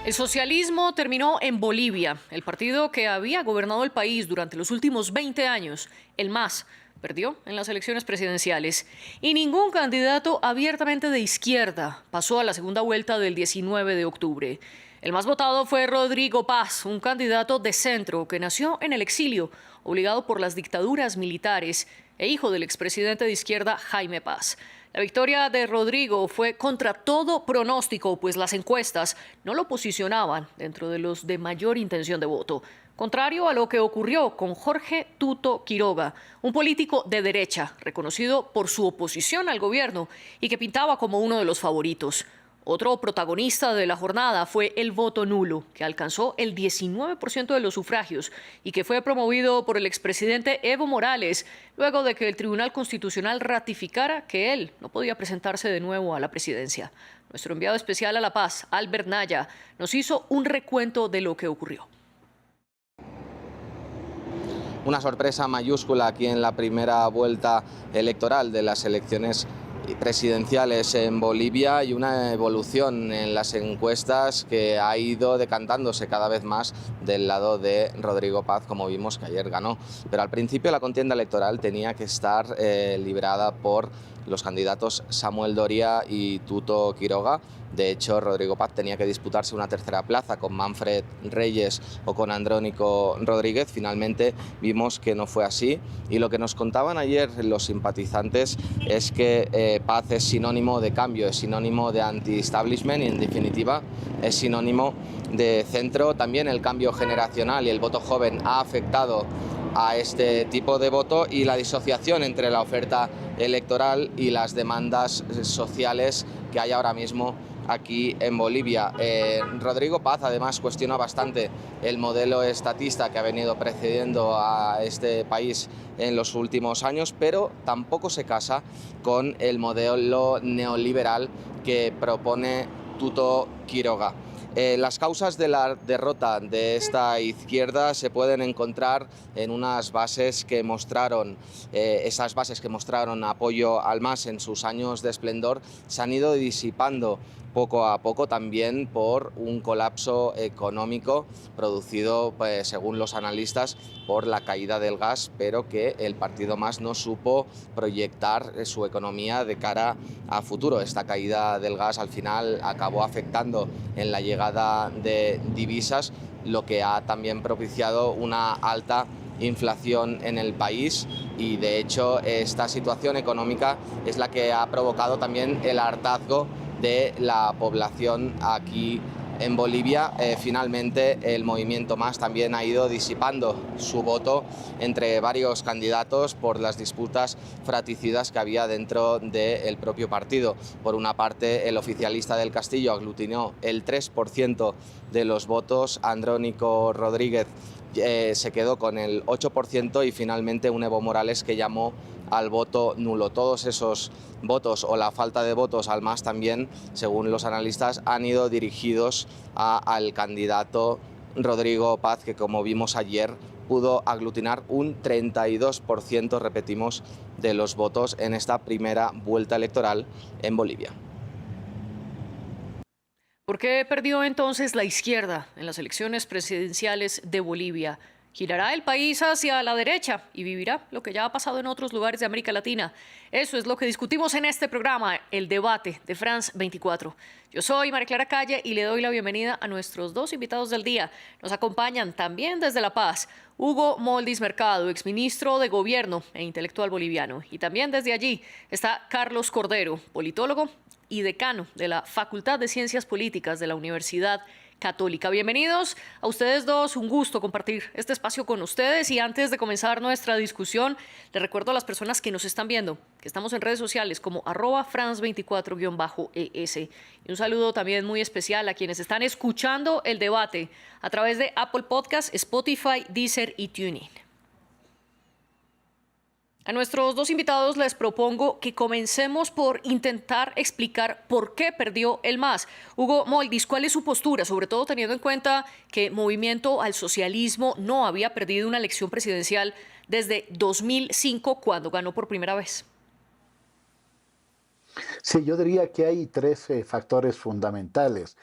El socialismo terminó en Bolivia. El partido que había gobernado el país durante los últimos 20 años, el MAS, perdió en las elecciones presidenciales. Y ningún candidato abiertamente de izquierda pasó a la segunda vuelta del 19 de octubre. El más votado fue Rodrigo Paz, un candidato de centro que nació en el exilio, obligado por las dictaduras militares, e hijo del expresidente de izquierda Jaime Paz. La victoria de Rodrigo fue contra todo pronóstico, pues las encuestas no lo posicionaban dentro de los de mayor intención de voto. Contrario a lo que ocurrió con Jorge Tuto Quiroga, un político de derecha, reconocido por su oposición al gobierno y que pintaba como uno de los favoritos. Otro protagonista de la jornada fue el voto nulo, que alcanzó el 19% de los sufragios y que fue promovido por el expresidente Evo Morales, luego de que el Tribunal Constitucional ratificara que él no podía presentarse de nuevo a la presidencia. Nuestro enviado especial a La Paz, Albert Naya, nos hizo un recuento de lo que ocurrió. Una sorpresa mayúscula aquí en la primera vuelta electoral de las elecciones presidenciales en Bolivia y una evolución en las encuestas que ha ido decantándose cada vez más del lado de Rodrigo Paz, como vimos que ayer ganó. Pero al principio la contienda electoral tenía que estar librada por los candidatos Samuel Doria y Tuto Quiroga. De hecho, Rodrigo Paz tenía que disputarse una tercera plaza con Manfred Reyes o con Andrónico Rodríguez. Finalmente vimos que no fue así y lo que nos contaban ayer los simpatizantes es que Paz es sinónimo de cambio, es sinónimo de anti-establishment y en definitiva es sinónimo de centro. También el cambio generacional y el voto joven ha afectado a este tipo de voto y la disociación entre la oferta electoral y las demandas sociales que hay ahora mismo aquí en Bolivia. Rodrigo Paz además cuestiona bastante el modelo estatista que ha venido precediendo a este país en los últimos años, pero tampoco se casa con el modelo neoliberal que propone Tuto Quiroga. Las causas de la derrota de esta izquierda se pueden encontrar en unas bases que mostraron, esas bases que mostraron apoyo al MAS en sus años de esplendor, se han ido disipando poco a poco también por un colapso económico producido, pues, según los analistas, por la caída del gas, pero que el partido MAS no supo proyectar su economía de cara a futuro. Esta caída del gas al final acabó afectando en la llegada de divisas, lo que ha también propiciado una alta inflación en el país y de hecho esta situación económica es la que ha provocado también el hartazgo de la población aquí en Bolivia. Finalmente el movimiento MAS también ha ido disipando su voto entre varios candidatos por las disputas fratricidas que había dentro del propio partido. Por una parte, el oficialista del Castillo aglutinó el 3% de los votos, Andrónico Rodríguez se quedó con el 8% y finalmente un Evo Morales que llamó al voto nulo. Todos esos votos o la falta de votos al MAS también, según los analistas, han ido dirigidos al candidato Rodrigo Paz, que como vimos ayer pudo aglutinar un 32%, repetimos, de los votos en esta primera vuelta electoral en Bolivia. ¿Por qué perdió entonces la izquierda en las elecciones presidenciales de Bolivia? ¿Girará el país hacia la derecha y vivirá lo que ya ha pasado en otros lugares de América Latina? Eso es lo que discutimos en este programa, El Debate de France 24. Yo soy María Clara Calle y le doy la bienvenida a nuestros dos invitados del día. Nos acompañan también desde La Paz, Hugo Moldis Mercado, exministro de Gobierno e intelectual boliviano. Y también desde allí está Carlos Cordero, politólogo y decano de la Facultad de Ciencias Políticas de la Universidad Católica. Bienvenidos a ustedes dos, un gusto compartir este espacio con ustedes y antes de comenzar nuestra discusión, les recuerdo a las personas que nos están viendo que estamos en redes sociales como @France24-ES y un saludo también muy especial a quienes están escuchando el debate a través de Apple Podcasts, Spotify, Deezer y TuneIn. A nuestros dos invitados les propongo que comencemos por intentar explicar por qué perdió el MAS. Hugo Moldis, ¿cuál es su postura? Sobre todo teniendo en cuenta que Movimiento al Socialismo no había perdido una elección presidencial desde 2005, cuando ganó por primera vez. Sí, yo diría que hay tres factores fundamentales.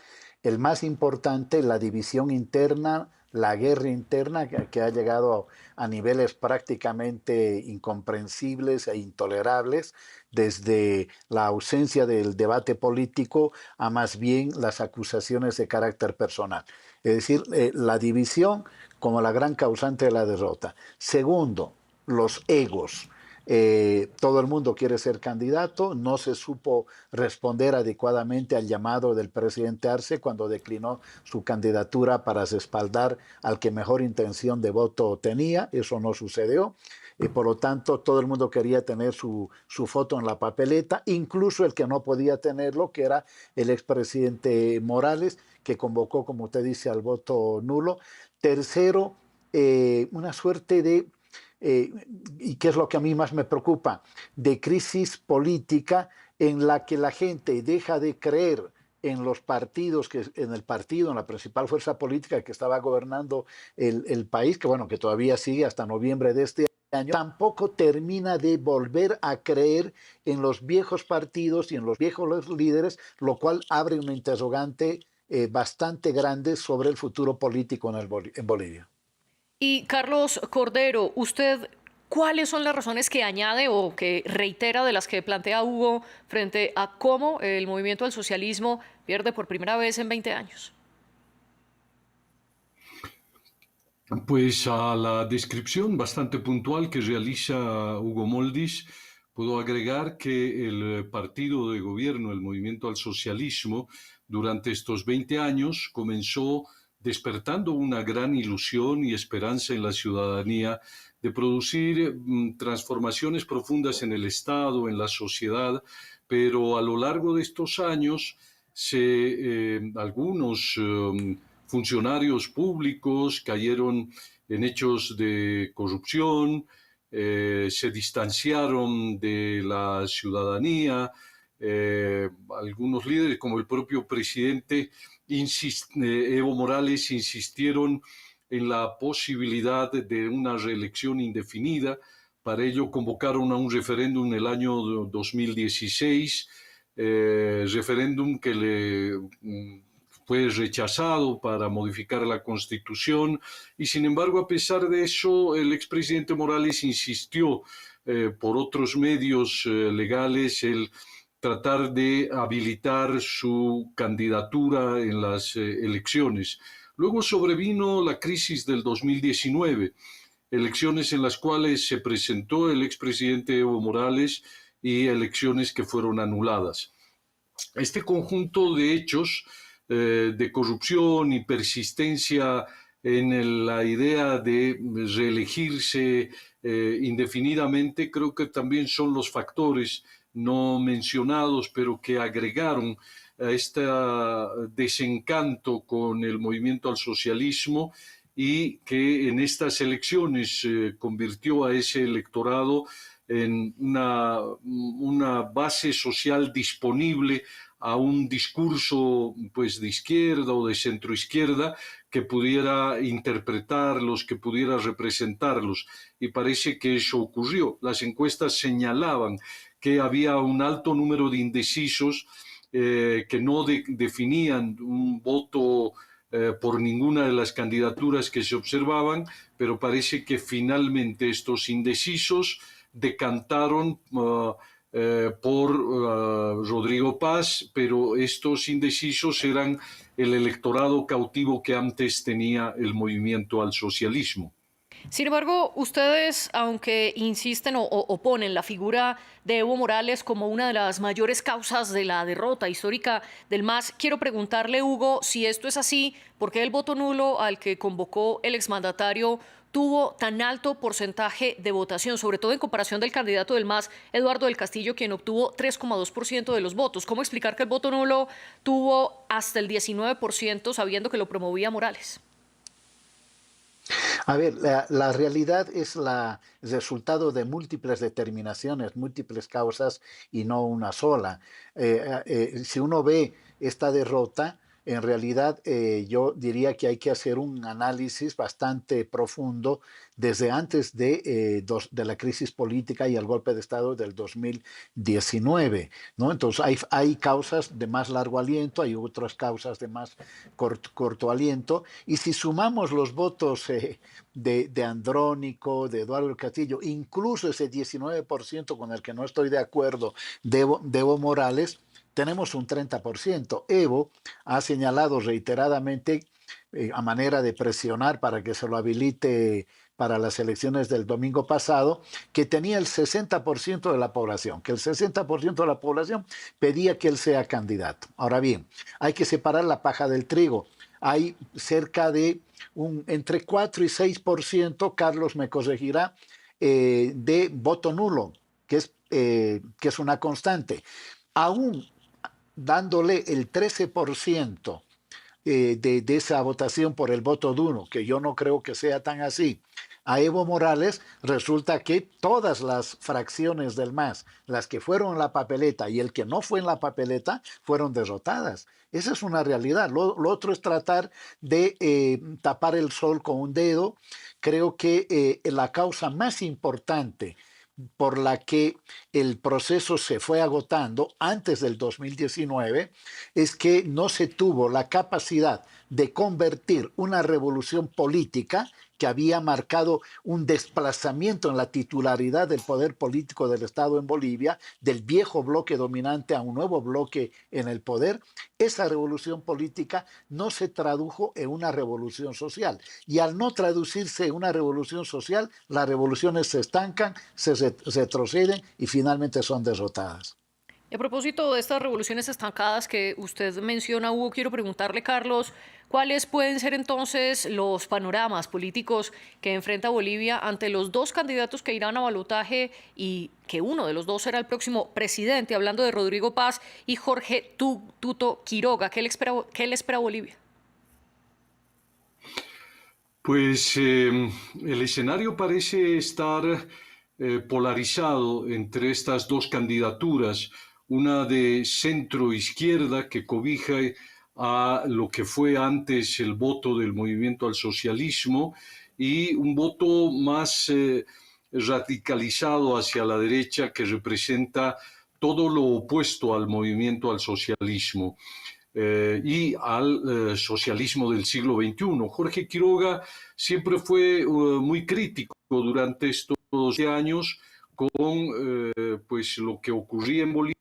el más importante, la división interna, la guerra interna que ha llegado a niveles prácticamente incomprensibles e intolerables, desde la ausencia del debate político a más bien las acusaciones de carácter personal. Es decir, la división como la gran causante de la derrota. Segundo, los egos. Todo el mundo quiere ser candidato, no se supo responder adecuadamente al llamado del presidente Arce cuando declinó su candidatura para respaldar al que mejor intención de voto tenía, eso no sucedió. Y por lo tanto, todo el mundo quería tener su foto en la papeleta, incluso el que no podía tenerlo, que era el expresidente Morales, que convocó, como usted dice, al voto nulo. Tercero, una suerte de y qué es lo que a mí más me preocupa, de crisis política en la que la gente deja de creer en los partidos, en el partido, en la principal fuerza política que estaba gobernando el país, que bueno, que todavía sigue hasta noviembre de este año, tampoco termina de volver a creer en los viejos partidos y en los viejos líderes, lo cual abre una interrogante bastante grande sobre el futuro político en Bolivia. Y Carlos Cordero, ¿usted cuáles son las razones que añade o que reitera de las que plantea Hugo frente a cómo el movimiento al socialismo pierde por primera vez en 20 años? Pues a la descripción bastante puntual que realiza Hugo Moldis, puedo agregar que el partido de gobierno, el Movimiento al Socialismo, durante estos 20 años comenzó despertando una gran ilusión y esperanza en la ciudadanía de producir transformaciones profundas en el Estado, en la sociedad, pero a lo largo de estos años algunos funcionarios públicos cayeron en hechos de corrupción, se distanciaron de la ciudadanía, algunos líderes como el propio presidente Evo Morales insistieron en la posibilidad de una reelección indefinida. Para ello convocaron a un referéndum en el año 2016, referéndum que fue rechazado para modificar la Constitución y sin embargo, a pesar de eso, el expresidente Morales insistió por otros medios legales el tratar de habilitar su candidatura en las elecciones. Luego sobrevino la crisis del 2019, elecciones en las cuales se presentó el expresidente Evo Morales y elecciones que fueron anuladas. Este conjunto de hechos de corrupción y persistencia en la idea de reelegirse indefinidamente, creo que también son los factores no mencionados, pero que agregaron a este desencanto con el movimiento al socialismo y que en estas elecciones convirtió a ese electorado en una base social disponible a un discurso pues de izquierda o de centroizquierda que pudiera interpretarlos, que pudiera representarlos. Y parece que eso ocurrió. Las encuestas señalaban que había un alto número de indecisos que no definían un voto por ninguna de las candidaturas que se observaban, pero parece que finalmente estos indecisos decantaron por Rodrigo Paz, pero estos indecisos eran el electorado cautivo que antes tenía el movimiento al socialismo. Sin embargo, ustedes, aunque insisten o ponen la figura de Evo Morales como una de las mayores causas de la derrota histórica del MAS, quiero preguntarle, Hugo, si esto es así, ¿por qué el voto nulo al que convocó el exmandatario tuvo tan alto porcentaje de votación, sobre todo en comparación del candidato del MAS, Eduardo del Castillo, quien obtuvo 3,2% de los votos? ¿Cómo explicar que el voto nulo tuvo hasta el 19% sabiendo que lo promovía Morales? A ver, la realidad es el resultado de múltiples determinaciones, múltiples causas y no una sola. Si uno ve esta derrota, en realidad yo diría que hay que hacer un análisis bastante profundo desde antes de la crisis política y el golpe de Estado del 2019, ¿no? Entonces hay causas de más largo aliento, hay otras causas de más corto aliento, y si sumamos los votos de Andrónico, de Eduardo Castillo, incluso ese 19% con el que no estoy de acuerdo de Evo Morales, tenemos un 30%. Evo ha señalado reiteradamente, a manera de presionar para que se lo habilite para las elecciones del domingo pasado, que tenía el 60% de la población, que el 60% de la población pedía que él sea candidato. Ahora bien, hay que separar la paja del trigo. Hay cerca de entre 4 y 6%, Carlos me corregirá, de voto nulo, que es una constante. Aún dándole el 13% de esa votación por el voto duro, que yo no creo que sea tan así, a Evo Morales, resulta que todas las fracciones del MAS, las que fueron en la papeleta y el que no fue en la papeleta, fueron derrotadas. Esa es una realidad. Lo otro es tratar de tapar el sol con un dedo. Creo que la causa más importante por la que el proceso se fue agotando antes del 2019 es que no se tuvo la capacidad de convertir una revolución política que había marcado un desplazamiento en la titularidad del poder político del Estado en Bolivia, del viejo bloque dominante a un nuevo bloque en el poder. Esa revolución política no se tradujo en una revolución social. Y al no traducirse en una revolución social, las revoluciones se estancan, se retroceden y finalmente son derrotadas. Y a propósito de estas revoluciones estancadas que usted menciona, Hugo, quiero preguntarle, Carlos, ¿cuáles pueden ser entonces los panoramas políticos que enfrenta Bolivia ante los dos candidatos que irán a balotaje y que uno de los dos será el próximo presidente? Hablando de Rodrigo Paz y Jorge Tuto Quiroga, ¿qué le espera a Bolivia? Pues el escenario parece estar polarizado entre estas dos candidaturas, una de centro izquierda que cobija a lo que fue antes el voto del movimiento al socialismo y un voto más radicalizado hacia la derecha que representa todo lo opuesto al movimiento al socialismo. Y al socialismo del siglo XXI. Jorge Quiroga siempre fue muy crítico durante estos años con pues lo que ocurría en Bolivia,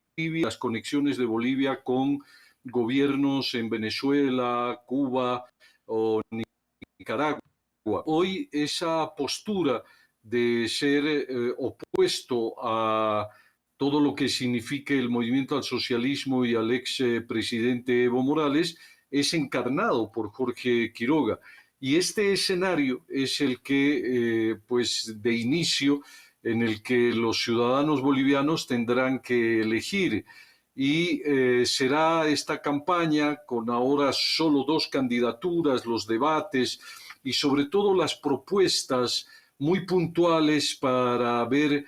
las conexiones de Bolivia con gobiernos en Venezuela, Cuba o Nicaragua. Hoy esa postura de ser opuesto a todo lo que signifique el movimiento al socialismo y al ex presidente Evo Morales es encarnado por Jorge Quiroga. Y este escenario es el que, pues, de inicio, en el que los ciudadanos bolivianos tendrán que elegir. Y será esta campaña con ahora solo dos candidaturas, los debates y sobre todo las propuestas muy puntuales para ver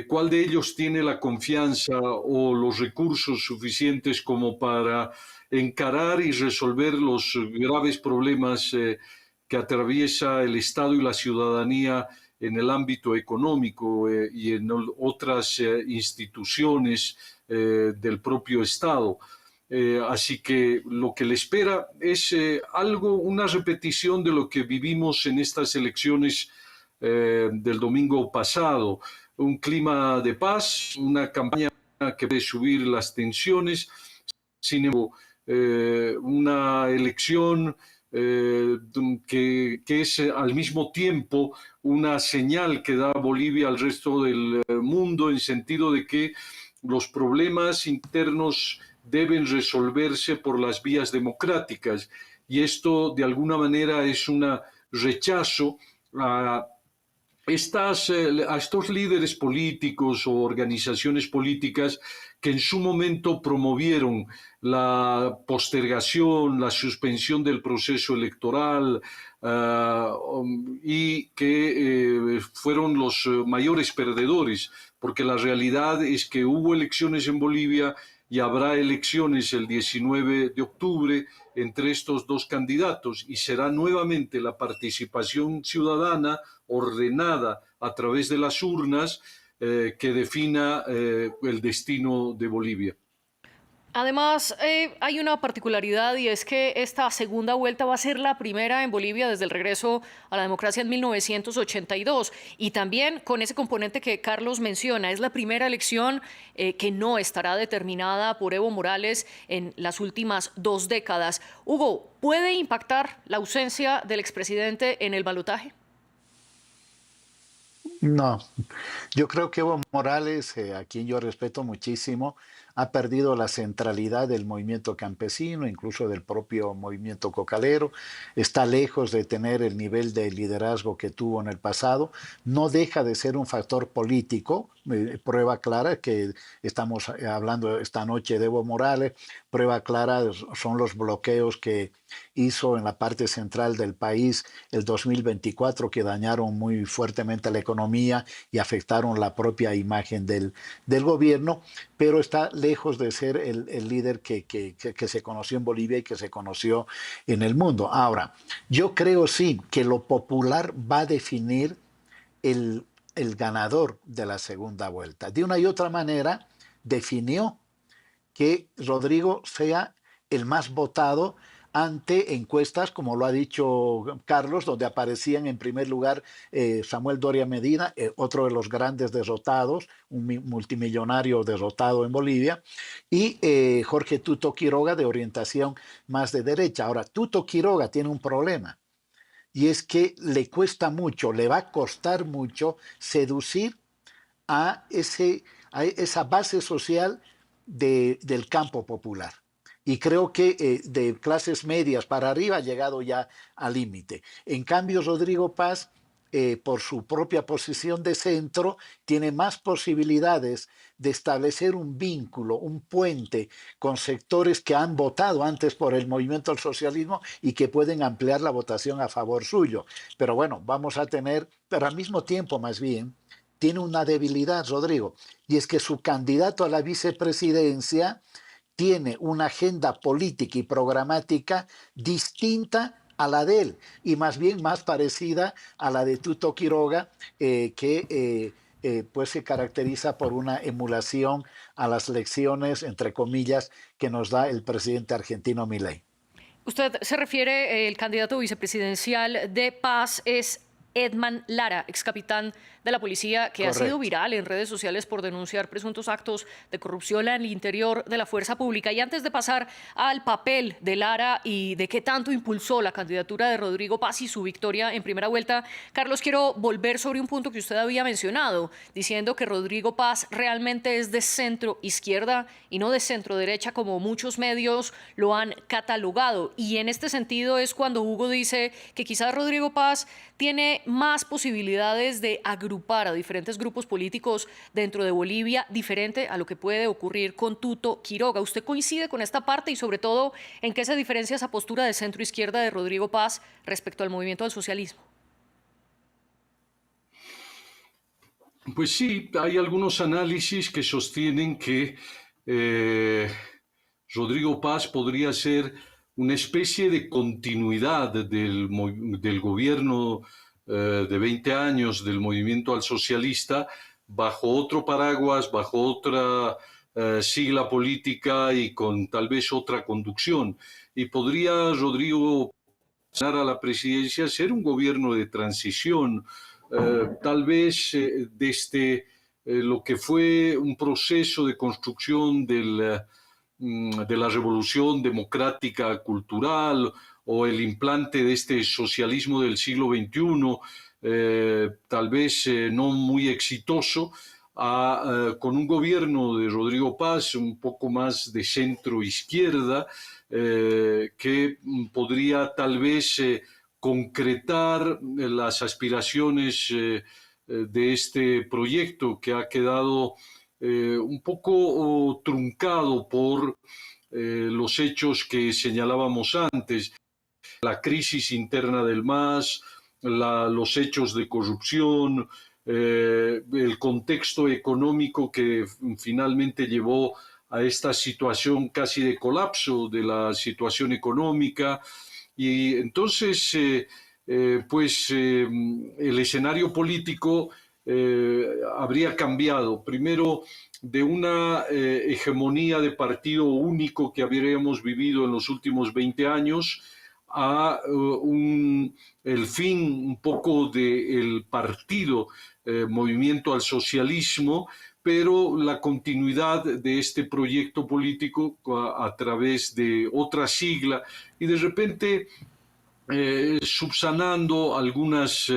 cuál de ellos tiene la confianza o los recursos suficientes como para encarar y resolver los graves problemas que atraviesa el Estado y la ciudadanía en el ámbito económico y en otras instituciones del propio Estado. Así que lo que le espera es una repetición de lo que vivimos en estas elecciones del domingo pasado. Un clima de paz, una campaña que puede subir las tensiones, sin embargo, una elección que es al mismo tiempo una señal que da Bolivia al resto del mundo en sentido de que los problemas internos deben resolverse por las vías democráticas y esto de alguna manera es un rechazo a estos líderes políticos o organizaciones políticas que en su momento promovieron la postergación, la suspensión del proceso electoral y que fueron los mayores perdedores, porque la realidad es que hubo elecciones en Bolivia y habrá elecciones el 19 de octubre entre estos dos candidatos y será nuevamente la participación ciudadana ordenada a través de las urnas que defina el destino de Bolivia. Además, hay una particularidad y es que esta segunda vuelta va a ser la primera en Bolivia desde el regreso a la democracia en 1982 y también con ese componente que Carlos menciona, es la primera elección que no estará determinada por Evo Morales en las últimas 2 décadas. Hugo, ¿puede impactar la ausencia del expresidente en el balotaje? No, yo creo que Evo Morales, a quien yo respeto muchísimo, ha perdido la centralidad del movimiento campesino, incluso del propio movimiento cocalero, está lejos de tener el nivel de liderazgo que tuvo en el pasado, no deja de ser un factor político, prueba clara que estamos hablando esta noche de Evo Morales, prueba clara son los bloqueos que hizo en la parte central del país el 2024 que dañaron muy fuertemente la economía y afectaron la propia imagen del gobierno, pero está lejos de ser el líder que se conoció en Bolivia y que se conoció en el mundo. Ahora, yo creo sí que lo popular va a definir el ganador de la segunda vuelta. De una y otra manera, definió que Rodrigo sea el más votado ante encuestas, como lo ha dicho Carlos, donde aparecían en primer lugar Samuel Doria Medina, otro de los grandes derrotados, un multimillonario derrotado en Bolivia, y Jorge Tuto Quiroga, de orientación más de derecha. Ahora, Tuto Quiroga tiene un problema, y es que le cuesta mucho, le va a costar mucho seducir a esa base social del campo popular. Y creo que de clases medias para arriba ha llegado ya al límite. En cambio, Rodrigo Paz, por su propia posición de centro, tiene más posibilidades de establecer un vínculo, un puente con sectores que han votado antes por el movimiento al socialismo y que pueden ampliar la votación a favor suyo. Pero bueno, vamos a tener, pero al mismo tiempo más bien, tiene una debilidad, Rodrigo, y es que su candidato a la vicepresidencia tiene una agenda política y programática distinta a la de él y más bien más parecida a la de Tuto Quiroga, pues se caracteriza por una emulación a las lecciones, entre comillas, que nos da el presidente argentino Milei. Usted se refiere, el candidato vicepresidencial de Paz es Edman Lara, ex capitán de la policía, que Correcto. ha sido viral en redes sociales por denunciar presuntos actos de corrupción en el interior de la fuerza pública. Y antes de pasar al papel de Lara y de qué tanto impulsó la candidatura de Rodrigo Paz y su victoria en primera vuelta, Carlos, quiero volver sobre un punto que usted había mencionado, diciendo que Rodrigo Paz realmente es de centro izquierda y no de centro derecha, como muchos medios lo han catalogado. Y en este sentido es cuando Hugo dice que quizás Rodrigo Paz tiene más posibilidades de agrupar a diferentes grupos políticos dentro de Bolivia, diferente a lo que puede ocurrir con Tuto Quiroga. ¿Usted coincide con esta parte y sobre todo en qué se diferencia esa postura de centro izquierda de Rodrigo Paz respecto al movimiento al socialismo? Pues sí, hay algunos análisis que sostienen que Rodrigo Paz podría ser una especie de continuidad del gobierno de 20 años del movimiento al socialista bajo otro paraguas, bajo otra sigla política y con tal vez otra conducción. Y podría Rodrigo pasar a la presidencia ser un gobierno de transición, tal vez desde lo que fue un proceso de construcción de la revolución democrática cultural o el implante de este socialismo del siglo XXI, tal vez no muy exitoso, con un gobierno de Rodrigo Paz un poco más de centro izquierda, que podría tal vez concretar las aspiraciones de este proyecto que ha quedado un poco truncado por los hechos que señalábamos antes, la crisis interna del MAS, los hechos de corrupción, el contexto económico que finalmente llevó a esta situación casi de colapso de la situación económica. Y entonces, el escenario político habría cambiado. Primero, de una hegemonía de partido único que habríamos vivido en los últimos 20 años a el fin un poco del partido Movimiento al Socialismo, pero la continuidad de este proyecto político a través de otra sigla y de repente subsanando algunas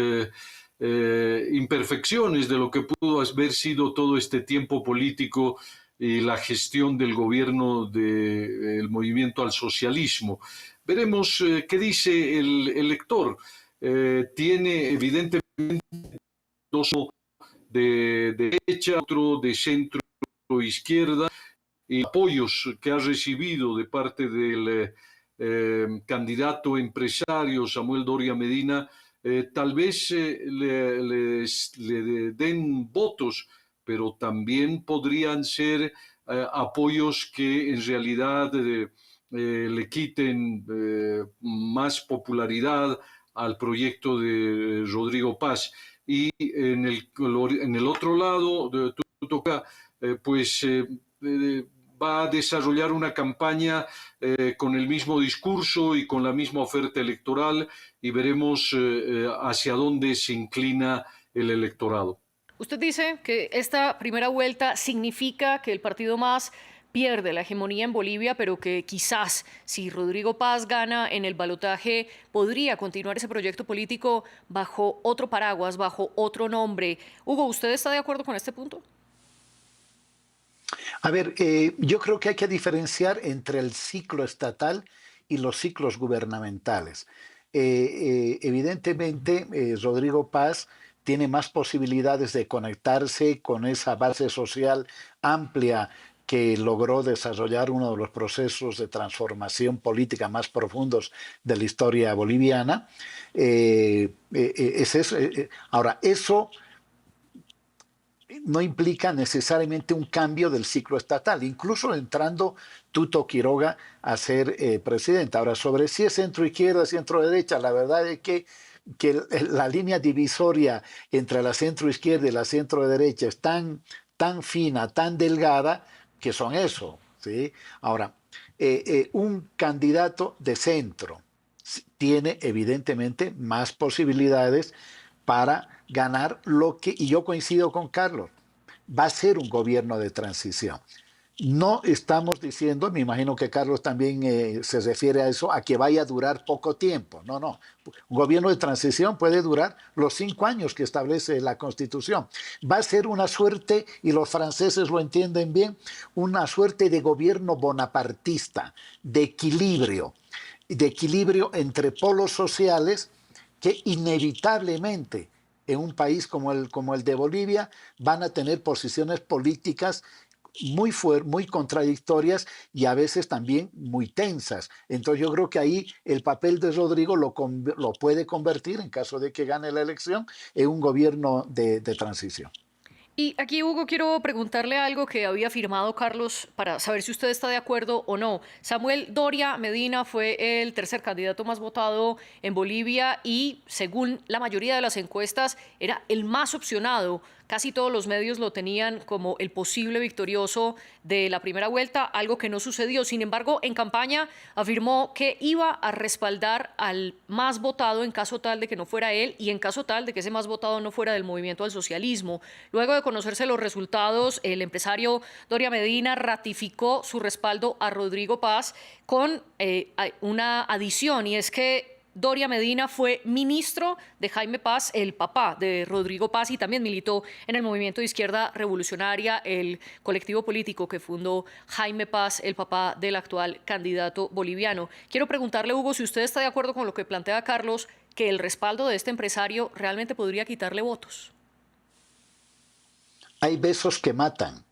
imperfecciones de lo que pudo haber sido todo este tiempo político y la gestión del gobierno del movimiento al socialismo. Veremos qué dice el elector. Tiene evidentemente dos de derecha, otro de centro izquierda, y apoyos que ha recibido de parte del candidato empresario Samuel Doria Medina, tal vez le den votos, pero también podrían ser apoyos que en realidad le quiten más popularidad al proyecto de Rodrigo Paz. Y en el otro lado, toca, va a desarrollar una campaña con el mismo discurso y con la misma oferta electoral y veremos hacia dónde se inclina el electorado. Usted dice que esta primera vuelta significa que el partido MAS pierde la hegemonía en Bolivia, pero que quizás si Rodrigo Paz gana en el balotaje podría continuar ese proyecto político bajo otro paraguas, bajo otro nombre. Hugo, ¿usted está de acuerdo con este punto? A ver, yo creo que hay que diferenciar entre el ciclo estatal y los ciclos gubernamentales. Evidentemente, Rodrigo Paz tiene más posibilidades de conectarse con esa base social amplia que logró desarrollar uno de los procesos de transformación política más profundos de la historia boliviana. Es eso. Ahora, eso no implica necesariamente un cambio del ciclo estatal, incluso entrando Tuto Quiroga a ser presidente. Ahora, sobre si es centro izquierda, centro derecha, la verdad es que la línea divisoria entre la centro izquierda y la centro derecha es tan fina, tan delgada, que son eso, ¿sí? Ahora, un candidato de centro tiene evidentemente más posibilidades para ganar y yo coincido con Carlos, va a ser un gobierno de transición. No estamos diciendo, me imagino que Carlos también se refiere a eso, a que vaya a durar poco tiempo. No, no. Un gobierno de transición puede durar los 5 años que establece la Constitución. Va a ser una suerte, y los franceses lo entienden bien, una suerte de gobierno bonapartista, de equilibrio entre polos sociales que inevitablemente en un país como el de Bolivia van a tener posiciones políticas muy contradictorias y a veces también muy tensas. Entonces yo creo que ahí el papel de Rodrigo lo puede convertir, en caso de que gane la elección, en un gobierno de transición. Y aquí, Hugo, quiero preguntarle algo que había firmado Carlos para saber si usted está de acuerdo o no. Samuel Doria Medina fue el tercer candidato más votado en Bolivia y, según la mayoría de las encuestas, era el más opcionado. Casi todos los medios lo tenían como el posible victorioso de la primera vuelta, algo que no sucedió. Sin embargo, en campaña afirmó que iba a respaldar al más votado en caso tal de que no fuera él y en caso tal de que ese más votado no fuera del movimiento al socialismo. Luego de conocerse los resultados, el empresario Doria Medina ratificó su respaldo a Rodrigo Paz con una adición, y es que Doria Medina fue ministro de Jaime Paz, el papá de Rodrigo Paz, y también militó en el movimiento de izquierda revolucionaria, el colectivo político que fundó Jaime Paz, el papá del actual candidato boliviano. Quiero preguntarle, Hugo, si usted está de acuerdo con lo que plantea Carlos, que el respaldo de este empresario realmente podría quitarle votos. Hay besos que matan.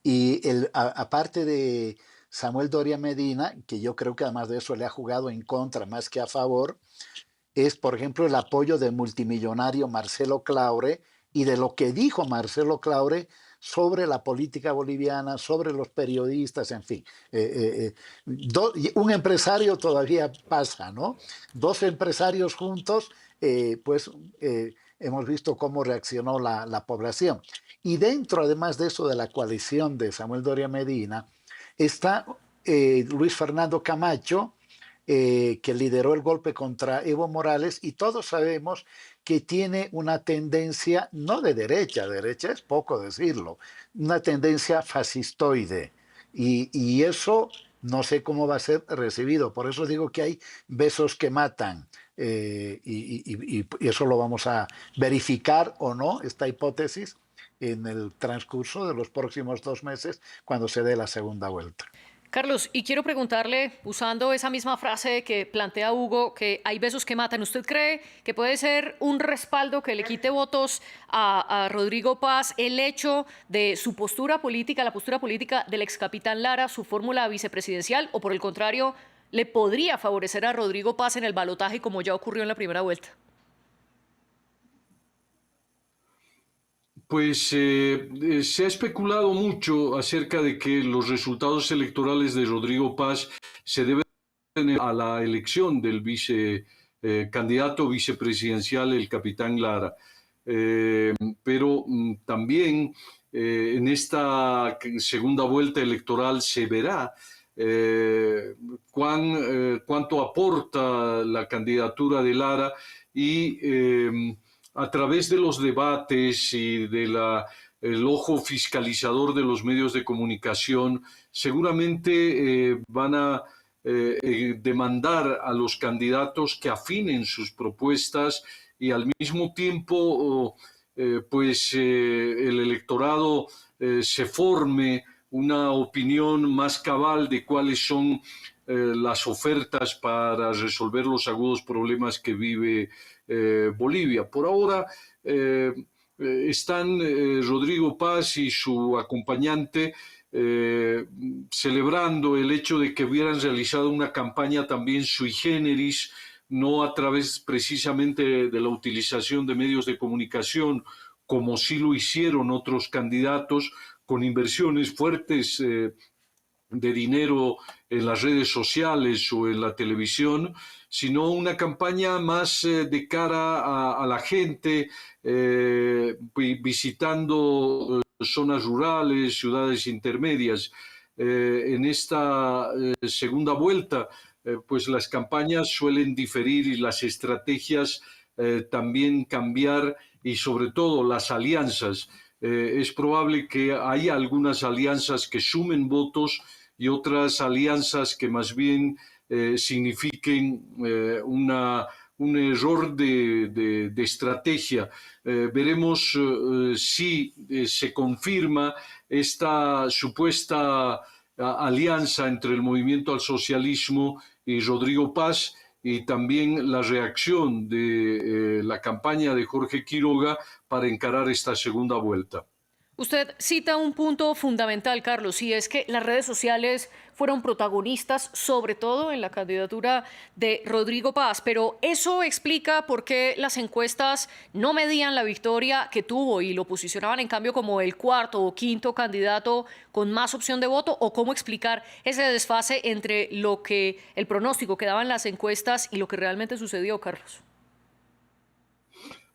Y aparte de Samuel Doria Medina, que yo creo que además de eso le ha jugado en contra más que a favor, es, por ejemplo, el apoyo del multimillonario Marcelo Claure y de lo que dijo Marcelo Claure sobre la política boliviana, sobre los periodistas, en fin. Un empresario todavía pasa, ¿no? Dos empresarios juntos, pues hemos visto cómo reaccionó la población. Y dentro, además de eso, de la coalición de Samuel Doria Medina, está Luis Fernando Camacho, que lideró el golpe contra Evo Morales, y todos sabemos que tiene una tendencia, no de derecha es poco decirlo, una tendencia fascistoide. Y eso no sé cómo va a ser recibido. Por eso digo que hay besos que matan. Y eso lo vamos a verificar o no, esta hipótesis, en el transcurso de los próximos 2 meses, cuando se dé la segunda vuelta. Carlos, y quiero preguntarle, usando esa misma frase que plantea Hugo, que hay besos que matan, ¿usted cree que puede ser un respaldo que le quite votos a Rodrigo Paz el hecho de su postura política, la postura política del ex capitán Lara, su fórmula vicepresidencial, o por el contrario, le podría favorecer a Rodrigo Paz en el balotaje como ya ocurrió en la primera vuelta? Pues se ha especulado mucho acerca de que los resultados electorales de Rodrigo Paz se deben a la elección del candidato vicepresidencial, el capitán Lara. Pero también en esta segunda vuelta electoral se verá cuánto aporta la candidatura de Lara y a través de los debates y del ojo fiscalizador de los medios de comunicación, seguramente van a demandar a los candidatos que afinen sus propuestas y al mismo tiempo el electorado se forme una opinión más cabal de cuáles son las ofertas para resolver los agudos problemas que vive Bolivia. Por ahora están Rodrigo Paz y su acompañante celebrando el hecho de que hubieran realizado una campaña también sui generis, no a través precisamente de la utilización de medios de comunicación, como sí lo hicieron otros candidatos, con inversiones fuertes de dinero en las redes sociales o en la televisión, sino una campaña más de cara a la gente, visitando zonas rurales, ciudades intermedias. En esta segunda vuelta, pues las campañas suelen diferir y las estrategias también cambiar, y sobre todo las alianzas. Es probable que haya algunas alianzas que sumen votos y otras alianzas que más bien signifiquen un error de estrategia. Veremos si se confirma esta supuesta alianza entre el Movimiento al Socialismo y Rodrigo Paz, y también la reacción de la campaña de Jorge Quiroga para encarar esta segunda vuelta. Usted cita un punto fundamental, Carlos, y es que las redes sociales fueron protagonistas, sobre todo en la candidatura de Rodrigo Paz, pero eso explica por qué las encuestas no medían la victoria que tuvo y lo posicionaban en cambio como el cuarto o quinto candidato con más opción de voto, o cómo explicar ese desfase entre lo que el pronóstico que daban las encuestas y lo que realmente sucedió, Carlos.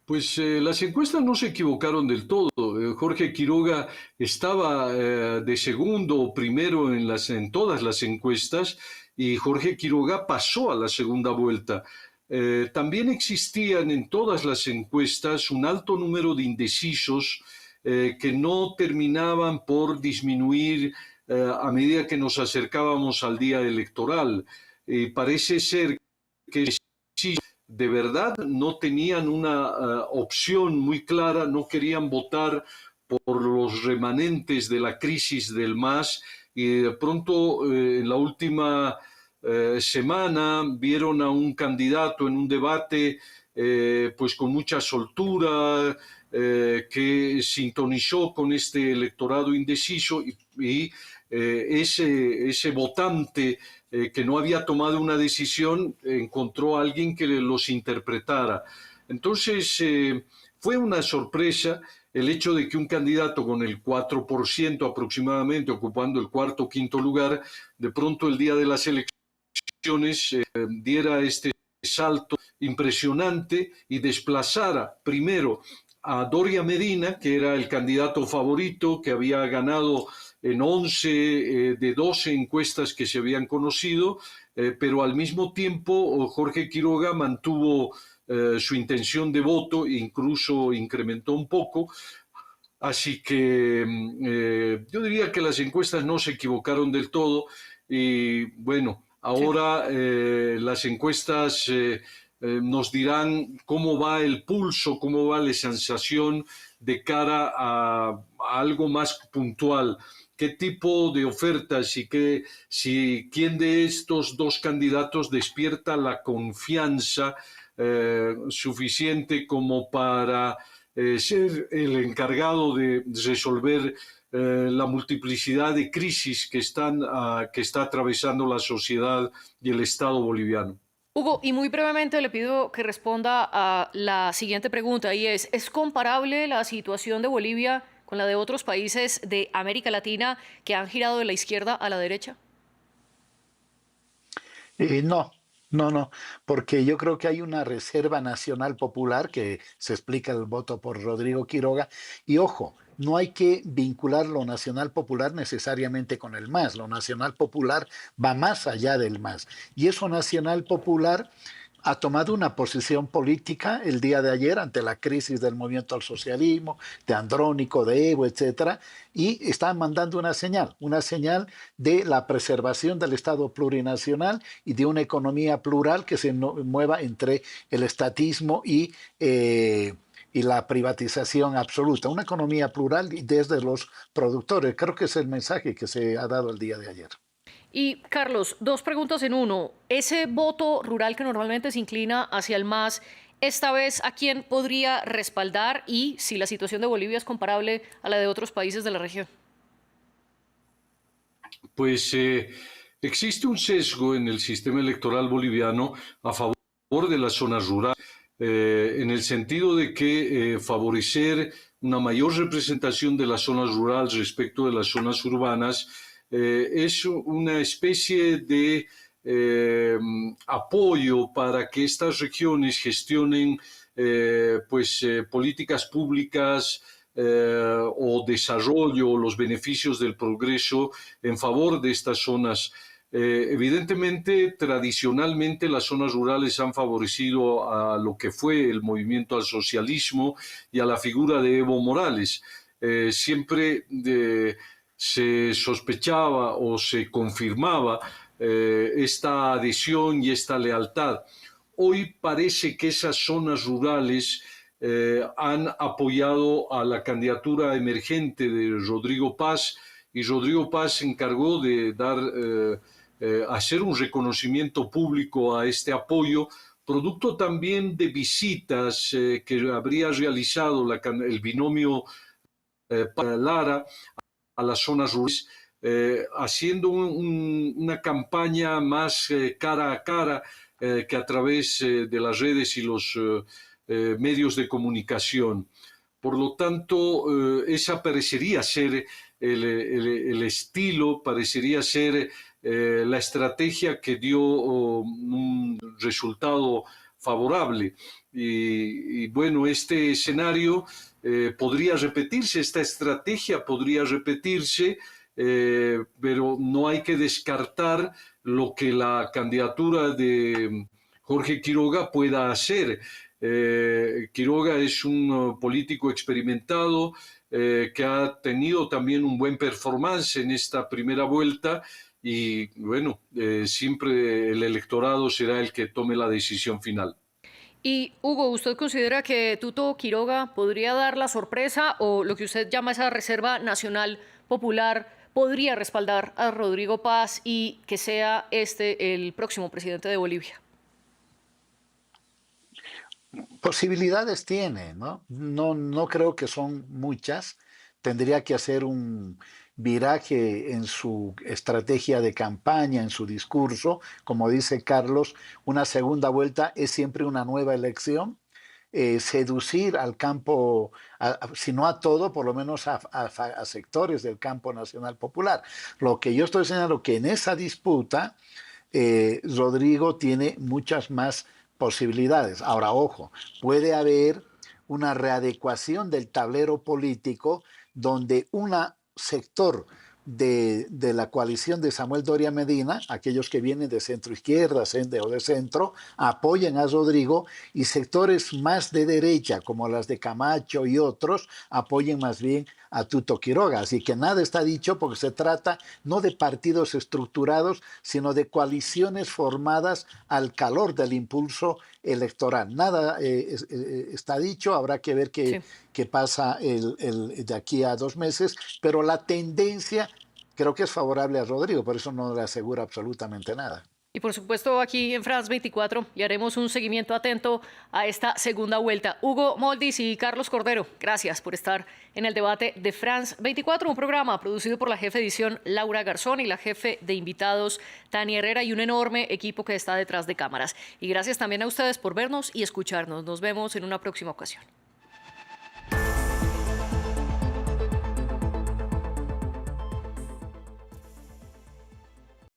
Pues las encuestas no se equivocaron del todo. Jorge Quiroga estaba de segundo o primero en todas las encuestas, y Jorge Quiroga pasó a la segunda vuelta. También existían en todas las encuestas un alto número de indecisos que no terminaban por disminuir a medida que nos acercábamos al día electoral. Parece ser que de verdad no tenían una opción muy clara, no querían votar por los remanentes de la crisis del MAS, y de pronto en la última semana vieron a un candidato en un debate pues con mucha soltura, que sintonizó con este electorado indeciso, y ese votante que no había tomado una decisión encontró a alguien que los interpretara. Entonces fue una sorpresa. el hecho de que un candidato con el 4% aproximadamente, ocupando el cuarto o quinto lugar, de pronto el día de las elecciones diera este salto impresionante y desplazara primero a Doria Medina, que era el candidato favorito, que había ganado en 11 de 12 encuestas que se habían conocido, pero al mismo tiempo Jorge Quiroga mantuvo su intención de voto, incluso incrementó un poco. Así que yo diría que las encuestas no se equivocaron del todo y bueno, ahora las encuestas nos dirán cómo va el pulso, cómo va la sensación de cara a algo más puntual. ¿Qué tipo de ofertas y quién de estos dos candidatos despierta la confianza suficiente como para ser el encargado de resolver la multiplicidad de crisis que está atravesando la sociedad y el Estado boliviano? Hugo, y muy brevemente le pido que responda a la siguiente pregunta y ¿es comparable la situación de Bolivia con la de otros países de América Latina que han girado de la izquierda a la derecha? No, no, porque yo creo que hay una reserva nacional popular que se explica el voto por Rodrigo Quiroga. Y ojo, no hay que vincular lo nacional popular necesariamente con el MAS. Lo nacional popular va más allá del MAS. Y eso nacional popular ha tomado una posición política el día de ayer ante la crisis del movimiento al socialismo, de Andrónico, de Evo, etcétera, y está mandando una señal de la preservación del Estado plurinacional y de una economía plural que se mueva entre el estatismo y la privatización absoluta, una economía plural desde los productores. Creo que es el mensaje que se ha dado el día de ayer. Y Carlos, dos preguntas en uno. Ese voto rural que normalmente se inclina hacia el MAS, esta vez, ¿a quién podría respaldar y si la situación de Bolivia es comparable a la de otros países de la región? Pues existe un sesgo en el sistema electoral boliviano a favor de las zonas rurales, en el sentido de que favorecer una mayor representación de las zonas rurales respecto de las zonas urbanas es una especie de apoyo para que estas regiones gestionen políticas públicas o desarrollo o los beneficios del progreso en favor de estas zonas. Evidentemente, tradicionalmente las zonas rurales han favorecido a lo que fue el movimiento al socialismo y a la figura de Evo Morales. Siempre se sospechaba o se confirmaba esta adhesión y esta lealtad. Hoy parece que esas zonas rurales han apoyado a la candidatura emergente de Rodrigo Paz y Rodrigo Paz se encargó de hacer un reconocimiento público a este apoyo, producto también de visitas que habría realizado el binomio Lara a las zonas rurales, haciendo una campaña más cara a cara que a través de las redes y los medios de comunicación. Por lo tanto, esa parecería ser el estilo, parecería ser la estrategia que dio un resultado favorable. Y bueno, este escenario podría repetirse, esta estrategia podría repetirse, pero no hay que descartar lo que la candidatura de Jorge Quiroga pueda hacer. Quiroga es un político experimentado que ha tenido también un buen performance en esta primera vuelta y bueno, siempre el electorado será el que tome la decisión final. Y Hugo, ¿usted considera que Tuto Quiroga podría dar la sorpresa o lo que usted llama esa reserva nacional popular podría respaldar a Rodrigo Paz y que sea este el próximo presidente de Bolivia? Posibilidades tiene, ¿no? No creo que son muchas. Tendría que hacer un viraje en su estrategia de campaña, en su discurso. Como dice Carlos, una segunda vuelta es siempre una nueva elección. seducir al campo, si no a todo, por lo menos a sectores del campo nacional popular. Lo que yo estoy señalando que en esa disputa Rodrigo tiene muchas más posibilidades. Ahora, ojo, puede haber una readecuación del tablero político donde un sector de la coalición de Samuel Doria Medina, aquellos que vienen de centro izquierda o de centro, apoyen a Rodrigo, y sectores más de derecha, como las de Camacho y otros, apoyen más bien a Tuto Quiroga. Así que nada está dicho, porque se trata no de partidos estructurados, sino de coaliciones formadas al calor del impulso electoral. Nada está dicho, habrá que ver qué pasa de aquí a 2 meses, pero la tendencia creo que es favorable a Rodrigo, por eso no le asegura absolutamente nada. Y por supuesto aquí en France 24 le haremos un seguimiento atento a esta segunda vuelta. Hugo Moldis y Carlos Cordero, gracias por estar en el debate de France 24, un programa producido por la jefe de edición Laura Garzón y la jefe de invitados Tania Herrera, y un enorme equipo que está detrás de cámaras. Y gracias también a ustedes por vernos y escucharnos. Nos vemos en una próxima ocasión.